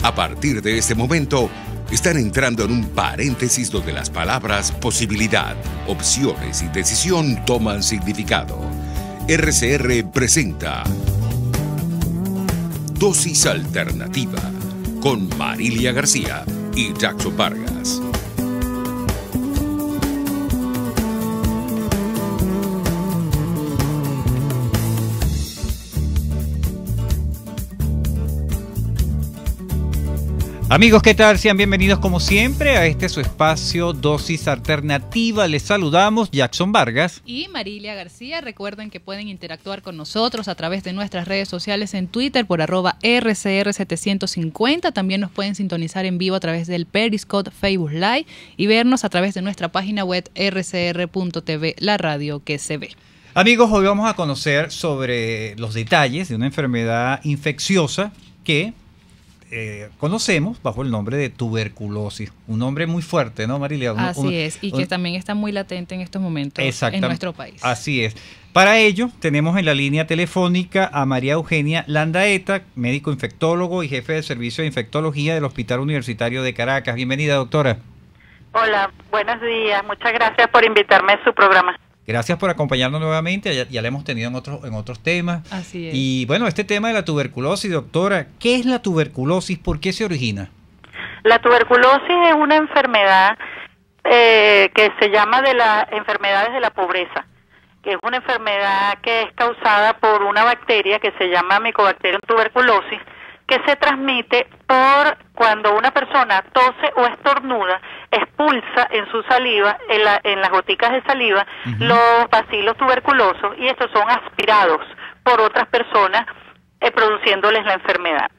A partir de este momento, están entrando en un paréntesis donde las palabras posibilidad, opciones y decisión toman significado. RCR presenta Dosis Alternativa con Marilia García y Jackson Vargas. Amigos, ¿qué tal? Sean bienvenidos como siempre a este su espacio Dosis Alternativa. Les saludamos Jackson Vargas y Marilia García. Recuerden que pueden interactuar con nosotros a través de nuestras redes sociales en Twitter por @RCR750. También nos pueden sintonizar en vivo a través del Periscope, Facebook Live y vernos a través de nuestra página web rcr.tv, la radio que se ve. Amigos, hoy vamos a conocer sobre los detalles de una enfermedad infecciosa que conocemos bajo el nombre de tuberculosis. Un nombre muy fuerte, ¿no, Marilia? Así es, y que también está muy latente en estos momentos en nuestro país. Así es. Para ello, tenemos en la línea telefónica a María Eugenia Landaeta, médico infectólogo y jefe del servicio de infectología del Hospital Universitario de Caracas. Bienvenida, doctora. Hola, buenos días. Muchas gracias por invitarme a su programa. Gracias por acompañarnos nuevamente, ya la hemos tenido en otros temas. Así es. Y bueno, este tema de la tuberculosis, doctora, ¿qué es la tuberculosis? ¿Por qué se origina? La tuberculosis es una enfermedad que se llama de las enfermedades de la pobreza, que es una enfermedad que es causada por una bacteria que se llama Mycobacterium tuberculosis, que se transmite por cuando una persona tose o estornuda, expulsa en su saliva, en las goticas de saliva, los bacilos tuberculosos, y estos son aspirados por otras personas, produciéndoles la enfermedad.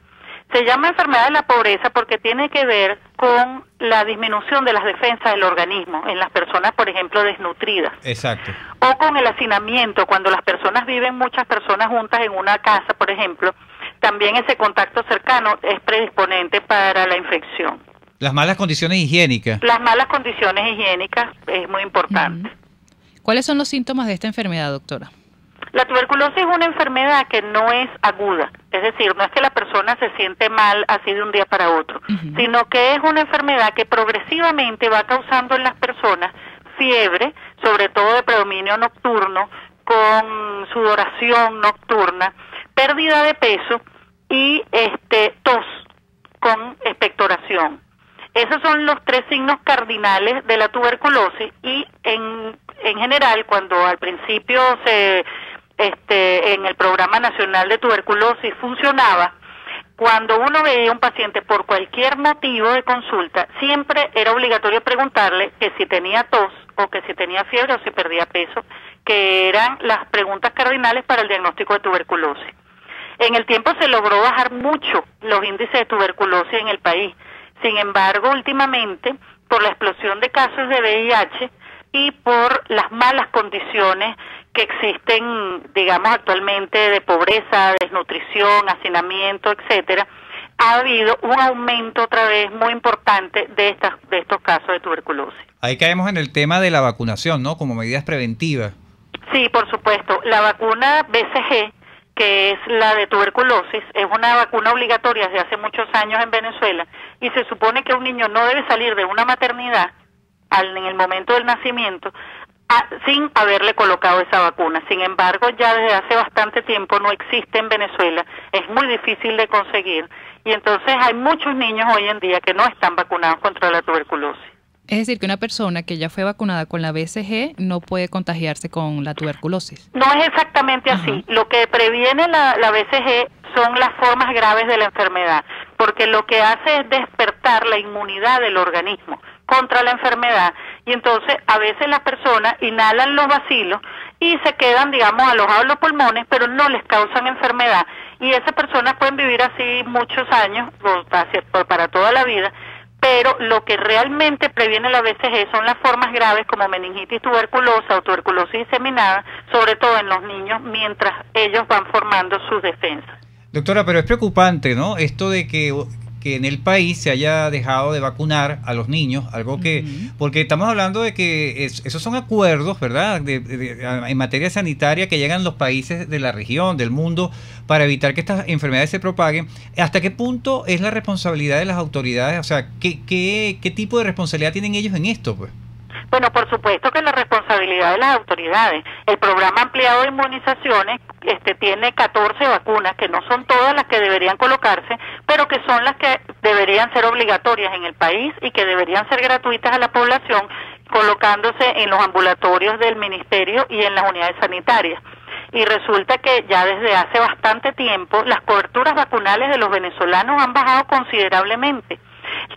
Se llama enfermedad de la pobreza porque tiene que ver con la disminución de las defensas del organismo en las personas, por ejemplo, desnutridas. Exacto. O con el hacinamiento, cuando las personas viven muchas personas juntas en una casa, por ejemplo, también ese contacto cercano es predisponente para la infección. Las malas condiciones higiénicas. Las malas condiciones higiénicas es muy importante. ¿Cuáles son los síntomas de esta enfermedad, doctora? La tuberculosis es una enfermedad que no es aguda, es decir, no es que la persona se siente mal así de un día para otro, sino que es una enfermedad que progresivamente va causando en las personas fiebre, sobre todo de predominio nocturno, con sudoración nocturna, pérdida de peso y tos con expectoración. Esos son los tres signos cardinales de la tuberculosis y en general cuando al principio en el Programa Nacional de Tuberculosis funcionaba, cuando uno veía a un paciente por cualquier motivo de consulta, siempre era obligatorio preguntarle que si tenía tos o que si tenía fiebre o si perdía peso, que eran las preguntas cardinales para el diagnóstico de tuberculosis. En el tiempo se logró bajar mucho los índices de tuberculosis en el país. Sin embargo, últimamente, por la explosión de casos de VIH y por las malas condiciones que existen, digamos, actualmente de pobreza, desnutrición, hacinamiento, etcétera, ha habido un aumento otra vez muy importante de estos casos de tuberculosis. Ahí caemos en el tema de la vacunación, ¿no? Como medidas preventivas. Sí, por supuesto. La vacuna BCG, que es la de tuberculosis, es una vacuna obligatoria desde hace muchos años en Venezuela y se supone que un niño no debe salir de una maternidad en el momento del nacimiento sin haberle colocado esa vacuna. Sin embargo, ya desde hace bastante tiempo no existe en Venezuela, es muy difícil de conseguir y entonces hay muchos niños hoy en día que no están vacunados contra la tuberculosis. Es decir, que una persona que ya fue vacunada con la BCG no puede contagiarse con la tuberculosis. No es exactamente así. Lo que previene la BCG son las formas graves de la enfermedad, porque lo que hace es despertar la inmunidad del organismo contra la enfermedad y entonces a veces las personas inhalan los bacilos y se quedan, digamos, alojados los pulmones, pero no les causan enfermedad y esas personas pueden vivir así muchos años, para toda la vida. Pero lo que realmente previene la BCG son las formas graves como meningitis tuberculosa o tuberculosis diseminada, sobre todo en los niños, mientras ellos van formando sus defensas. Doctora, pero es preocupante, ¿no? Esto de que que en el país se haya dejado de vacunar a los niños, algo que, porque estamos hablando de que esos son acuerdos, ¿verdad?, en materia sanitaria que llegan los países de la región, del mundo, para evitar que estas enfermedades se propaguen. ¿Hasta qué punto es la responsabilidad de las autoridades? O sea, ¿qué tipo de responsabilidad tienen ellos en esto, pues? Bueno, por supuesto que la responsabilidad de las autoridades. El programa ampliado de inmunizaciones tiene 14 vacunas, que no son todas las que deberían colocarse, pero que son las que deberían ser obligatorias en el país y que deberían ser gratuitas a la población, colocándose en los ambulatorios del ministerio y en las unidades sanitarias. Y resulta que ya desde hace bastante tiempo las coberturas vacunales de los venezolanos han bajado considerablemente.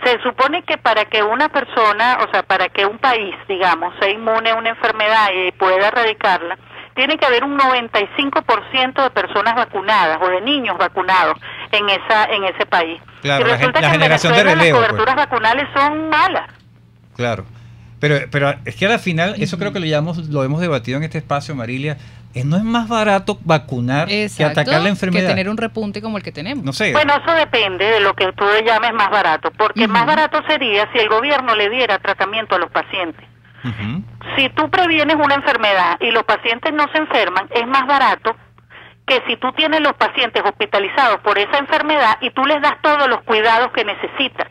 Se supone que para que una persona, o sea, para que un país, digamos, sea inmune a una enfermedad y pueda erradicarla, tiene que haber un 95% de personas vacunadas o de niños vacunados en ese país. Claro, y resulta la que en generación de Venezuela relevo, las coberturas vacunales son malas. Claro. Pero es que al final, eso creo que lo hemos debatido en este espacio, Marilia, no es más barato vacunar que atacar la enfermedad. Que tener un repunte como el que tenemos. No sé. Bueno, eso depende de lo que tú llames más barato, porque más barato sería si el gobierno le diera tratamiento a los pacientes. Si tú previenes una enfermedad y los pacientes no se enferman, es más barato que si tú tienes los pacientes hospitalizados por esa enfermedad y tú les das todos los cuidados que necesitan.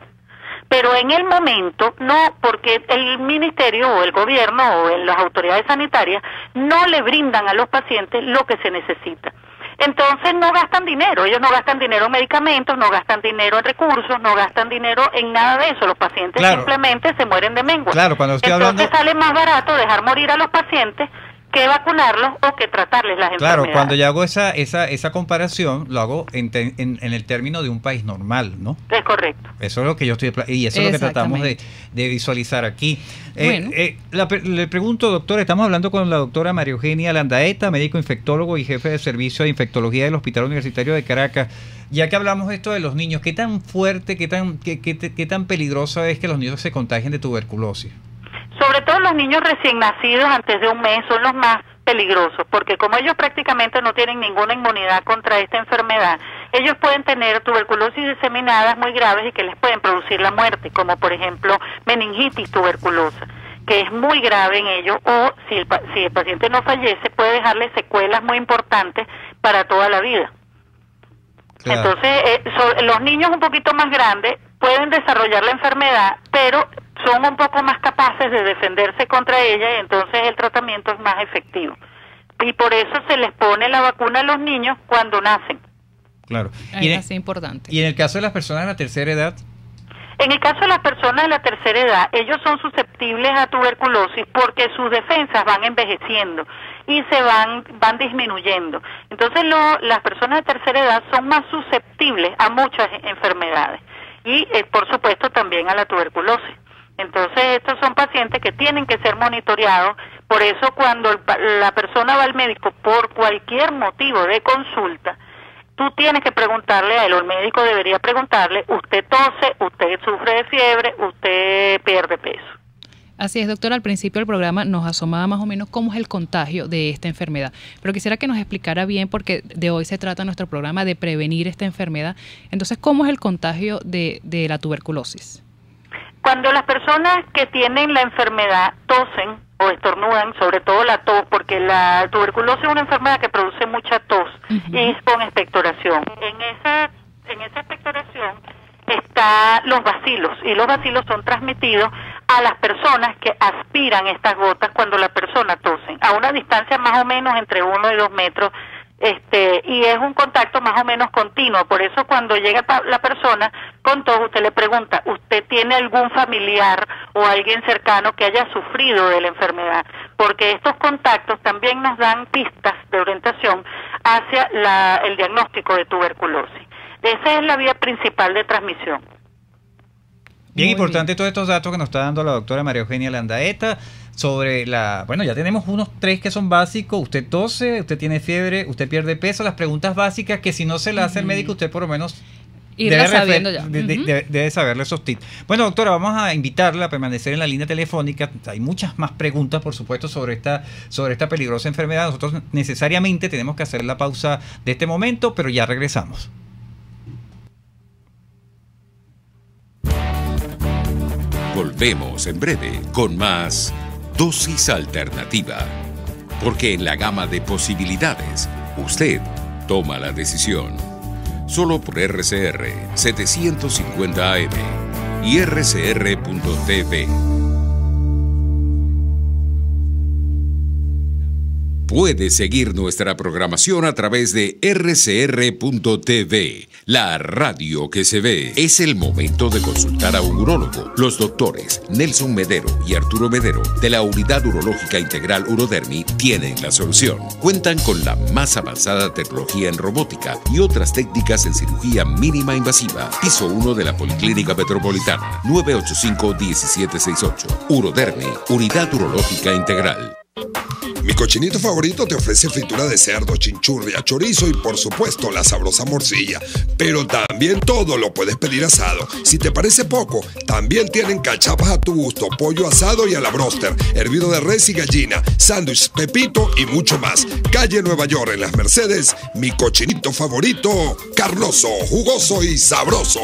Pero en el momento no, porque el ministerio o el gobierno o las autoridades sanitarias no le brindan a los pacientes lo que se necesita. Entonces no gastan dinero, ellos no gastan dinero en medicamentos, no gastan dinero en recursos, no gastan dinero en nada de eso, los pacientes simplemente se mueren de mengua. Claro, cuando estoy Entonces hablando... sale más barato dejar morir a los pacientes que vacunarlos o que tratarles las enfermedades. Claro, cuando yo hago esa comparación, lo hago en el término de un país normal, ¿no? Es correcto. Eso es lo que yo estoy... Y eso es lo que tratamos de visualizar aquí. Bueno. Le pregunto, doctora, estamos hablando con la doctora María Eugenia Landaeta, médico infectólogo y jefe de servicio de infectología del Hospital Universitario de Caracas. Ya que hablamos de esto de los niños, ¿qué tan fuerte, qué tan peligroso es que los niños se contagien de tuberculosis? Sobre todo los niños recién nacidos antes de un mes son los más peligrosos, porque como ellos prácticamente no tienen ninguna inmunidad contra esta enfermedad, ellos pueden tener tuberculosis diseminadas muy graves y que les pueden producir la muerte, como por ejemplo meningitis tuberculosa, que es muy grave en ellos, o si el paciente no fallece puede dejarle secuelas muy importantes para toda la vida. Claro. Entonces, los niños un poquito más grandes pueden desarrollar la enfermedad, pero son un poco más capaces de defenderse contra ella y entonces el tratamiento es más efectivo. Y por eso se les pone la vacuna a los niños cuando nacen. Claro. Es así importante. ¿Y en el caso de las personas de la tercera edad? En el caso de las personas de la tercera edad, ellos son susceptibles a tuberculosis porque sus defensas van envejeciendo y se van disminuyendo. Entonces las personas de tercera edad son más susceptibles a muchas enfermedades y por supuesto también a la tuberculosis. Entonces estos son pacientes que tienen que ser monitoreados, por eso cuando la persona va al médico por cualquier motivo de consulta, tú tienes que preguntarle a él, o el médico debería preguntarle, usted tose, usted sufre de fiebre, usted pierde peso. Así es, doctora, al principio del programa nos asomaba más o menos cómo es el contagio de esta enfermedad, pero quisiera que nos explicara bien, porque de hoy se trata nuestro programa de prevenir esta enfermedad. Entonces, ¿cómo es el contagio de la tuberculosis? Cuando las personas que tienen la enfermedad tosen o estornudan, sobre todo la tos, porque la tuberculosis es una enfermedad que produce mucha tos y con expectoración. En esa expectoración están los bacilos, y los bacilos son transmitidos a las personas que aspiran estas gotas cuando la persona tose, a una distancia más o menos entre 1 y 2 metros, y es un contacto más o menos continuo. Por eso cuando llega la persona con tos, usted le pregunta, ¿usted tiene algún familiar o alguien cercano que haya sufrido de la enfermedad? Porque estos contactos también nos dan pistas de orientación hacia el diagnóstico de tuberculosis. Esa es la vía principal de transmisión. Bien importante todos estos datos que nos está dando la doctora María Eugenia Landaeta sobre bueno, ya tenemos unos 3 que son básicos. Usted tose, usted tiene fiebre, usted pierde peso, las preguntas básicas que si no se las hace el médico, usted por lo menos debe saberle esos tips. Bueno, doctora, vamos a invitarla a permanecer en la línea telefónica. Hay muchas más preguntas, por supuesto, sobre esta peligrosa enfermedad. Nosotros necesariamente tenemos que hacer la pausa de este momento, pero ya regresamos. Volvemos en breve con más Dosis Alternativa. Porque en la gama de posibilidades, usted toma la decisión. Solo por RCR 750 AM y rcr.tv. Puede seguir nuestra programación a través de rcr.tv, la radio que se ve. Es el momento de consultar a un urólogo. Los doctores Nelson Medero y Arturo Medero de la Unidad Urológica Integral Urodermi tienen la solución. Cuentan con la más avanzada tecnología en robótica y otras técnicas en cirugía mínima invasiva. Piso 1 de la Policlínica Metropolitana, 985-1768. Urodermi, Unidad Urológica Integral. Mi cochinito favorito te ofrece fritura de cerdo, chinchurria, chorizo y por supuesto la sabrosa morcilla. Pero también todo lo puedes pedir asado. Si te parece poco, también tienen cachapas a tu gusto, pollo asado y a la broster, hervido de res y gallina, sándwich, pepito y mucho más. Calle Nueva York en Las Mercedes, mi cochinito favorito, carnoso, jugoso y sabroso.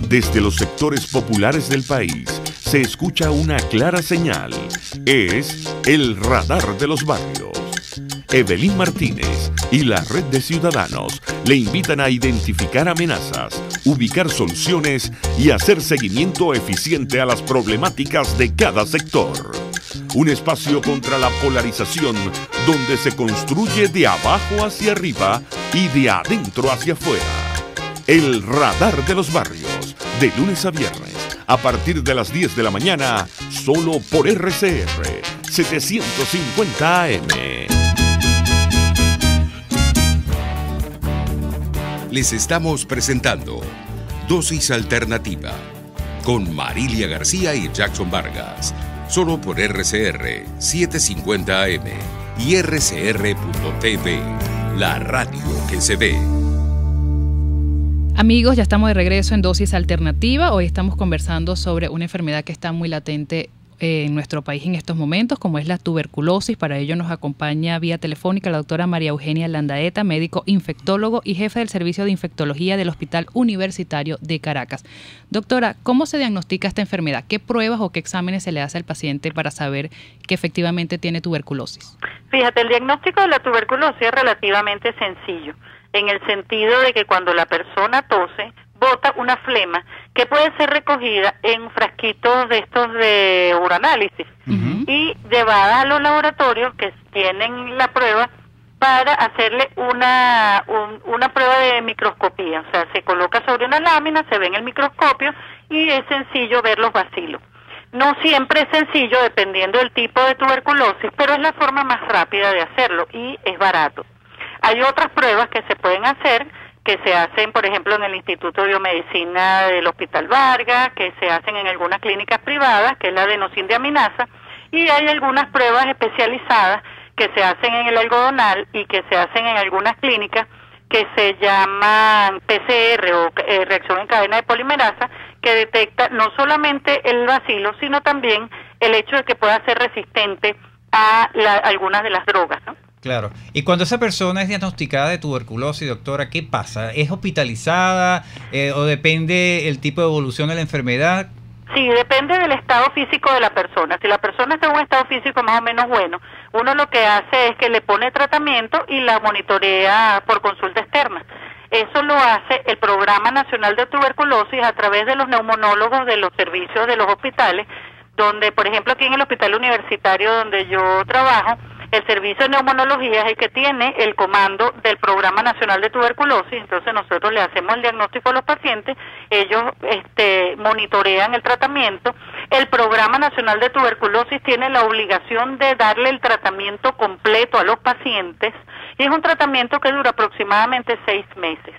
Desde los sectores populares del país se escucha una clara señal. Es el radar de los barrios. Evelyn Martínez y la red de ciudadanos le invitan a identificar amenazas, ubicar soluciones y hacer seguimiento eficiente a las problemáticas de cada sector. Un espacio contra la polarización donde se construye de abajo hacia arriba y de adentro hacia afuera. El radar de los barrios, de lunes a viernes, a partir de las 10 de la mañana, solo por RCR 750 AM. Les estamos presentando Dosis Alternativa con Marilia García y Jackson Vargas, solo por RCR 750 AM y rcr.tv, la radio que se ve. Amigos, ya estamos de regreso en Dosis Alternativa. Hoy estamos conversando sobre una enfermedad que está muy latente en nuestro país en estos momentos, como es la tuberculosis. Para ello nos acompaña vía telefónica la doctora María Eugenia Landaeta, médico infectólogo y jefe del Servicio de Infectología del Hospital Universitario de Caracas. Doctora, ¿cómo se diagnostica esta enfermedad? ¿Qué pruebas o qué exámenes se le hace al paciente para saber que efectivamente tiene tuberculosis? Fíjate, el diagnóstico de la tuberculosis es relativamente sencillo, en el sentido de que cuando la persona tose, bota una flema que puede ser recogida en frasquitos de estos de uranálisis y llevada a los laboratorios que tienen la prueba para hacerle una prueba de microscopía. O sea, se coloca sobre una lámina, se ve en el microscopio y es sencillo ver los bacilos. No siempre es sencillo dependiendo del tipo de tuberculosis, pero es la forma más rápida de hacerlo y es barato. Hay otras pruebas que se pueden hacer, que se hacen, por ejemplo, en el Instituto de Biomedicina del Hospital Vargas, que se hacen en algunas clínicas privadas, que es la adenosindeaminasa, y hay algunas pruebas especializadas que se hacen en el algodonal y que se hacen en algunas clínicas que se llaman PCR o reacción en cadena de polimerasa, que detecta no solamente el bacilo, sino también el hecho de que pueda ser resistente a algunas de las drogas, ¿no? Claro. Y cuando esa persona es diagnosticada de tuberculosis, doctora, ¿qué pasa? ¿Es hospitalizada o depende el tipo de evolución de la enfermedad? Sí, depende del estado físico de la persona. Si la persona está en un estado físico más o menos bueno, uno lo que hace es que le pone tratamiento y la monitorea por consulta externa. Eso lo hace el Programa Nacional de Tuberculosis a través de los neumonólogos de los servicios de los hospitales, donde, por ejemplo, aquí en el Hospital Universitario donde yo trabajo, el servicio de neumonología es el que tiene el comando del Programa Nacional de Tuberculosis. Entonces nosotros le hacemos el diagnóstico a los pacientes, ellos monitorean el tratamiento. El Programa Nacional de Tuberculosis tiene la obligación de darle el tratamiento completo a los pacientes y es un tratamiento que dura aproximadamente 6 meses.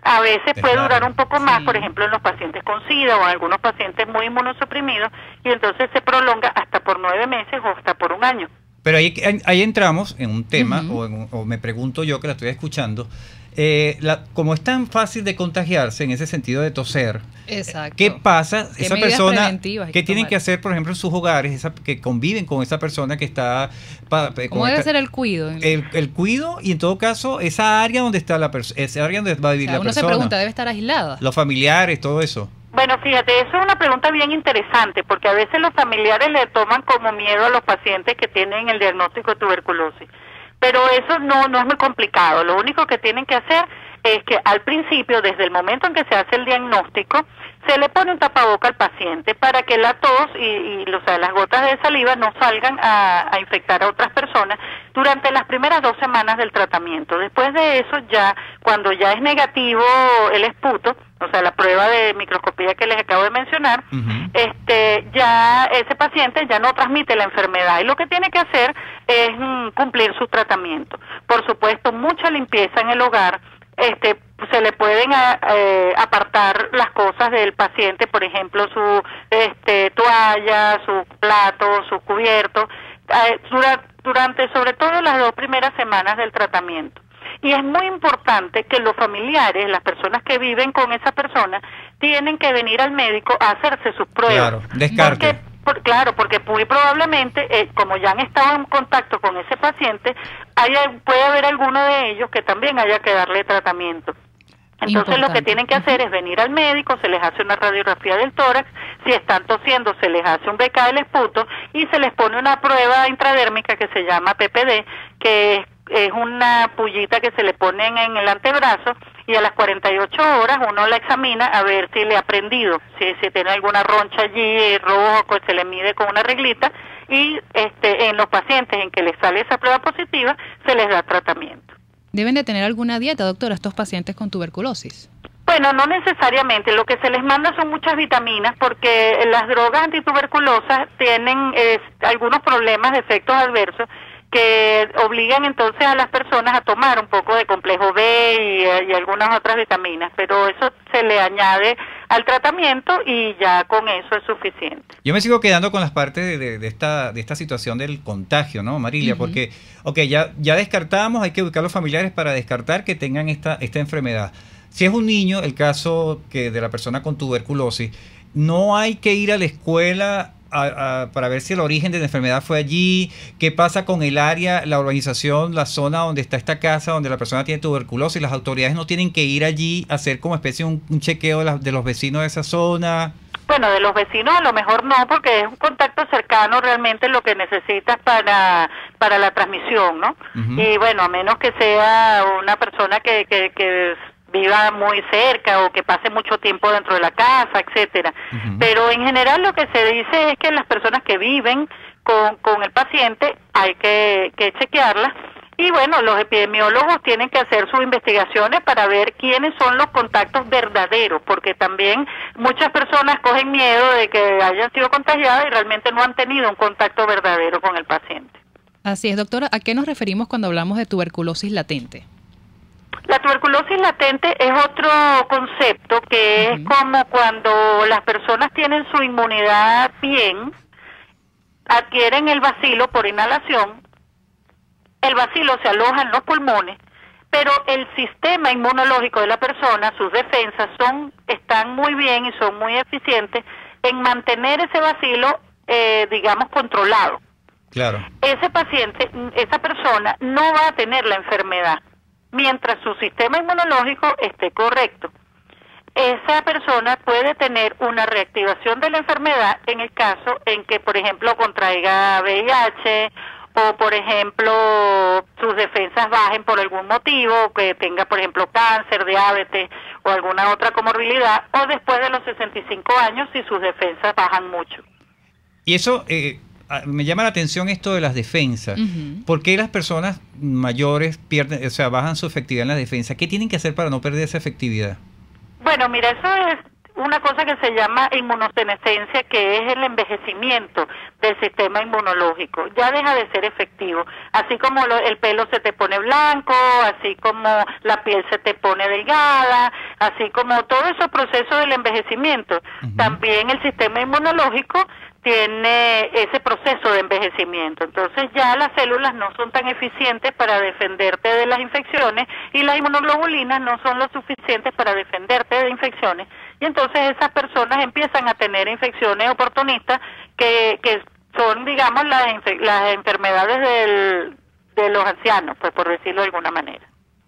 A veces puede durar un poco más, por ejemplo, en los pacientes con SIDA o en algunos pacientes muy inmunosuprimidos, y entonces se prolonga hasta por 9 meses o hasta por 1 año. Pero ahí entramos en un tema, o me pregunto yo que la estoy escuchando, como es tan fácil de contagiarse en ese sentido de toser, exacto, ¿qué pasa? ¿Qué Esa medidas persona, preventivas hay ¿qué que tienen tomar? que hacer, por ejemplo, en sus hogares, que conviven con esa persona que está... ¿Cómo debe ser el cuido? El cuido, y en todo caso, esa área donde está la persona, esa área donde va a vivir la uno persona. se pregunta, ¿debe estar aislada? Los familiares, todo eso. Bueno, fíjate, eso es una pregunta bien interesante, porque a veces los familiares le toman como miedo a los pacientes que tienen el diagnóstico de tuberculosis. Pero eso no es muy complicado. Lo único que tienen que hacer es que al principio, desde el momento en que se hace el diagnóstico, se le pone un tapaboca al paciente para que la tos y las gotas de saliva no salgan a infectar a otras personas durante las primeras 2 semanas del tratamiento. Después de eso, ya cuando ya es negativo el esputo, o sea, la prueba de microscopía que les acabo de mencionar, ya ese paciente ya no transmite la enfermedad y lo que tiene que hacer es cumplir su tratamiento. Por supuesto, mucha limpieza en el hogar. Se le pueden apartar las cosas del paciente, por ejemplo, su toalla, su plato, su cubierto, durante sobre todo las 2 primeras semanas del tratamiento. Y es muy importante que los familiares, las personas que viven con esa persona, tienen que venir al médico a hacerse sus pruebas. Claro, descarte. Porque muy probablemente, como ya han estado en contacto con ese paciente, puede haber alguno de ellos que también haya que darle tratamiento. Entonces lo que tienen que hacer es venir al médico, se les hace una radiografía del tórax, si están tosiendo se les hace un BK del esputo y se les pone una prueba intradérmica que se llama PPD, que es una pullita que se le pone en el antebrazo y a las 48 horas uno la examina a ver si le ha prendido, si tiene alguna roncha allí, rojo, se le mide con una reglita y en los pacientes en que les sale esa prueba positiva se les da tratamiento. ¿Deben de tener alguna dieta, doctora, estos pacientes con tuberculosis? Bueno, no necesariamente. Lo que se les manda son muchas vitaminas porque las drogas antituberculosas tienen algunos problemas de efectos adversos que obligan entonces a las personas a tomar un poco de complejo B y algunas otras vitaminas, pero eso se le añade al tratamiento y ya con eso es suficiente. Yo me sigo quedando con las partes de esta situación del contagio, ¿no, Marilia? Porque, ya descartamos, hay que buscar a los familiares para descartar que tengan esta enfermedad. Si es un niño, el caso de la persona con tuberculosis, no hay que ir a la escuela para ver si el origen de la enfermedad fue allí, qué pasa con el área, la urbanización, la zona donde está esta casa, donde la persona tiene tuberculosis. Las autoridades no tienen que ir allí a hacer como especie un chequeo de los vecinos de esa zona. Bueno, de los vecinos a lo mejor no, porque es un contacto cercano realmente lo que necesitas para la transmisión, ¿no? Y bueno, a menos que sea una persona que viva muy cerca o que pase mucho tiempo dentro de la casa, etcétera. Pero en general lo que se dice es que las personas que viven con el paciente hay que chequearlas. Y bueno, los epidemiólogos tienen que hacer sus investigaciones para ver quiénes son los contactos verdaderos, porque también muchas personas cogen miedo de que hayan sido contagiadas y realmente no han tenido un contacto verdadero con el paciente. Así es, doctora. ¿A qué nos referimos cuando hablamos de tuberculosis latente? La tuberculosis latente es otro concepto que es como cuando las personas tienen su inmunidad bien, adquieren el bacilo por inhalación, el bacilo se aloja en los pulmones, pero el sistema inmunológico de la persona, sus defensas están muy bien y son muy eficientes en mantener ese bacilo, digamos, controlado. Claro. Ese paciente, esa persona no va a tener la enfermedad mientras su sistema inmunológico esté correcto. Esa persona puede tener una reactivación de la enfermedad en el caso en que, por ejemplo, contraiga VIH o, por ejemplo, sus defensas bajen por algún motivo, que tenga, por ejemplo, cáncer, diabetes o alguna otra comorbilidad, o después de los 65 años si sus defensas bajan mucho. Y eso... me llama la atención esto de las defensas. ¿Por qué las personas mayores pierden, bajan su efectividad en la defensa? ¿Qué tienen que hacer para no perder esa efectividad? Bueno, mira, eso es una cosa que se llama inmunosenescencia, que es el envejecimiento del sistema inmunológico. Ya deja de ser efectivo. Así como el pelo se te pone blanco, así como la piel se te pone delgada, así como todo ese proceso del envejecimiento. También el sistema inmunológico tiene ese proceso de envejecimiento. Entonces ya las células no son tan eficientes para defenderte de las infecciones y las inmunoglobulinas no son lo suficientes para defenderte de infecciones. Y entonces esas personas empiezan a tener infecciones oportunistas que son, digamos, las enfermedades de los ancianos, pues por decirlo de alguna manera.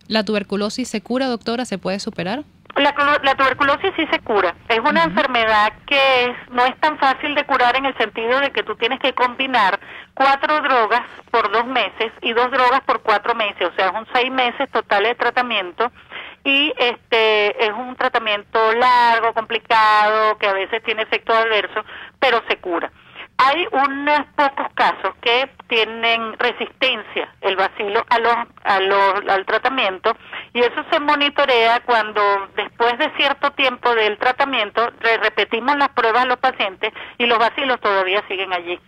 ¿La tuberculosis se cura, doctora? ¿Se puede superar? La tuberculosis sí se cura. Es una enfermedad que no es tan fácil de curar en el sentido de que tú tienes que combinar 4 drogas por 2 meses y 2 drogas por 4 meses, o sea, son 6 meses totales de tratamiento y es un tratamiento largo, complicado, que a veces tiene efectos adversos, pero se cura. Hay unos pocos casos que tienen resistencia el bacilo al tratamiento y eso se monitorea cuando después de cierto tiempo del tratamiento repetimos las pruebas a los pacientes y los bacilos todavía siguen allí.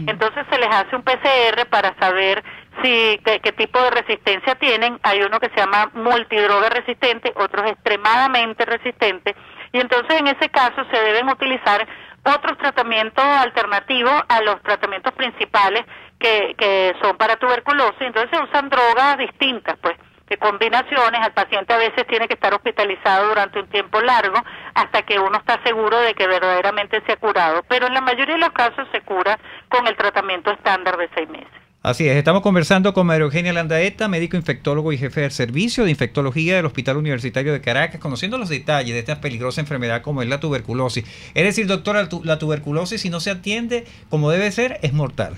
Entonces se les hace un PCR para saber qué tipo de resistencia tienen. Hay uno que se llama multidroga resistente, otros extremadamente resistentes y entonces en ese caso se deben utilizar otros tratamientos alternativos a los tratamientos principales que son para tuberculosis. Entonces se usan drogas distintas, pues, de combinaciones. Al paciente a veces tiene que estar hospitalizado durante un tiempo largo hasta que uno está seguro de que verdaderamente se ha curado. Pero en la mayoría de los casos se cura con el tratamiento estándar de 6 meses. Así es, estamos conversando con María Eugenia Landaeta, médico infectólogo y jefe del servicio de infectología del Hospital Universitario de Caracas, conociendo los detalles de esta peligrosa enfermedad como es la tuberculosis. Es decir, doctora, la tuberculosis, si no se atiende como debe ser, es mortal.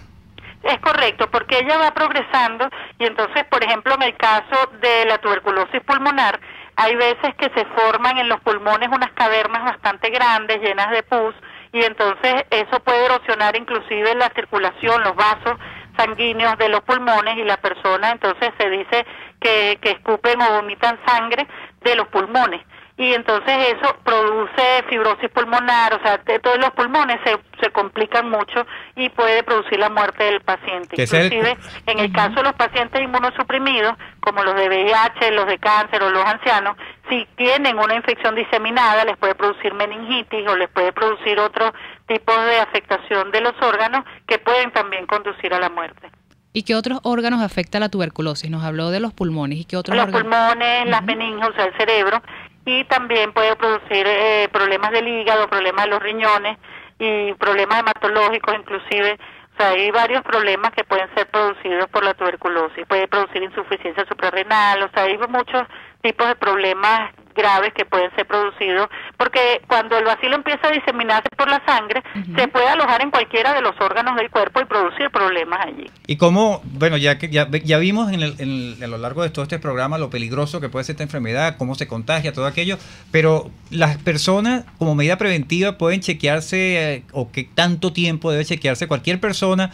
Es correcto, porque ella va progresando y entonces, por ejemplo, en el caso de la tuberculosis pulmonar, hay veces que se forman en los pulmones unas cavernas bastante grandes, llenas de pus, y entonces eso puede erosionar inclusive la circulación, los vasos sanguíneos de los pulmones y la persona entonces se dice que escupen o vomitan sangre de los pulmones y entonces eso produce fibrosis pulmonar, o sea, todos los pulmones se complican mucho y puede producir la muerte del paciente. Inclusive en el caso de los pacientes inmunosuprimidos, como los de VIH, los de cáncer o los ancianos, si tienen una infección diseminada les puede producir meningitis o les puede producir otros tipos de afectación de los órganos que pueden también conducir a la muerte. ¿Y qué otros órganos afecta la tuberculosis? Nos habló de los pulmones. ¿Y qué otros órganos? Los pulmones, las meninges, o sea, el cerebro, y también puede producir problemas del hígado, problemas de los riñones y problemas hematológicos inclusive. O sea, hay varios problemas que pueden ser producidos por la tuberculosis. Puede producir insuficiencia suprarrenal, o sea, hay muchos tipos de problemas graves que pueden ser producidos, porque cuando el bacilo empieza a diseminarse por la sangre, se puede alojar en cualquiera de los órganos del cuerpo y producir problemas allí. Y como, bueno, ya vimos a lo largo de todo este programa lo peligroso que puede ser esta enfermedad, cómo se contagia, todo aquello, pero las personas como medida preventiva pueden chequearse, o qué tanto tiempo debe chequearse cualquier persona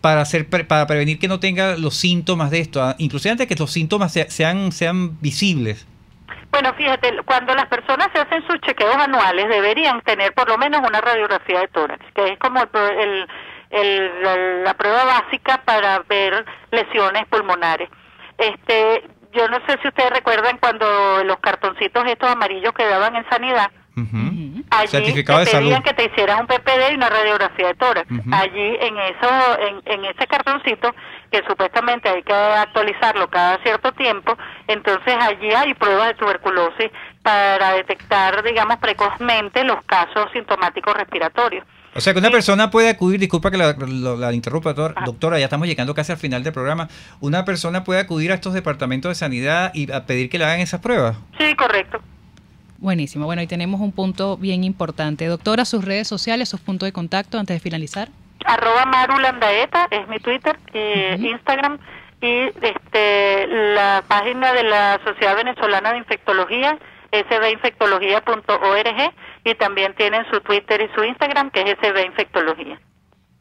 para prevenir que no tenga los síntomas de esto, inclusive antes que los síntomas sean visibles. Bueno, fíjate, cuando las personas se hacen sus chequeos anuales deberían tener por lo menos una radiografía de tórax, que es como la prueba básica para ver lesiones pulmonares. Yo no sé si ustedes recuerdan cuando los cartoncitos estos amarillos que daban en Sanidad, allí te pedían que te hicieras un PPD y una radiografía de tórax. Allí en ese cartoncito, que supuestamente hay que actualizarlo cada cierto tiempo, entonces allí hay pruebas de tuberculosis para detectar, digamos, precozmente los casos sintomáticos respiratorios. O sea que una persona puede acudir, disculpa que la interrumpa, doctora, ya estamos llegando casi al final del programa, una persona puede acudir a estos departamentos de sanidad y a pedir que le hagan esas pruebas. Sí, correcto. Buenísimo. Bueno, y tenemos un punto bien importante. Doctora, sus redes sociales, sus puntos de contacto antes de finalizar. @marulandaeta es mi Twitter y Instagram, y la página de la Sociedad Venezolana de Infectología, sbinfectología.org, y también tienen su Twitter y su Instagram, que es sbinfectología.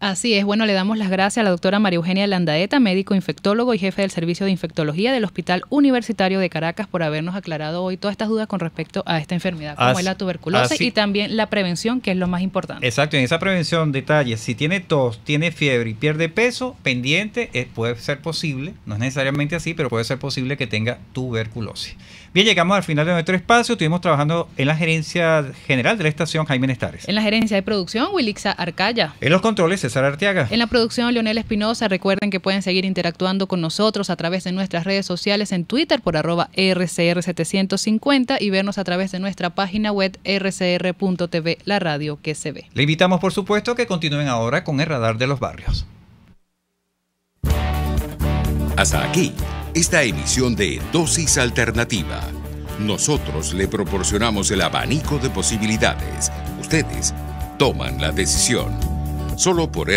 Así es, bueno, le damos las gracias a la doctora María Eugenia Landaeta, médico infectólogo y jefe del Servicio de Infectología del Hospital Universitario de Caracas, por habernos aclarado hoy todas estas dudas con respecto a esta enfermedad, como es la tuberculosis y también la prevención, que es lo más importante. Exacto, en esa prevención, detalles, si tiene tos, tiene fiebre y pierde peso, pendiente, puede ser posible, no es necesariamente así, pero puede ser posible que tenga tuberculosis. Bien, llegamos al final de nuestro espacio, estuvimos trabajando en la gerencia general de la estación Jaime Nestares. En la gerencia de producción, Wilixa Arcaya. En los controles, César Arteaga. En la producción, Leonel Espinosa. Recuerden que pueden seguir interactuando con nosotros a través de nuestras redes sociales en Twitter por @RCR750 y vernos a través de nuestra página web rcr.tv, la radio que se ve. Le invitamos, por supuesto, que continúen ahora con el Radar de los Barrios. Hasta aquí, esta emisión de Dosis Alternativa. Nosotros le proporcionamos el abanico de posibilidades. Ustedes toman la decisión. Solo por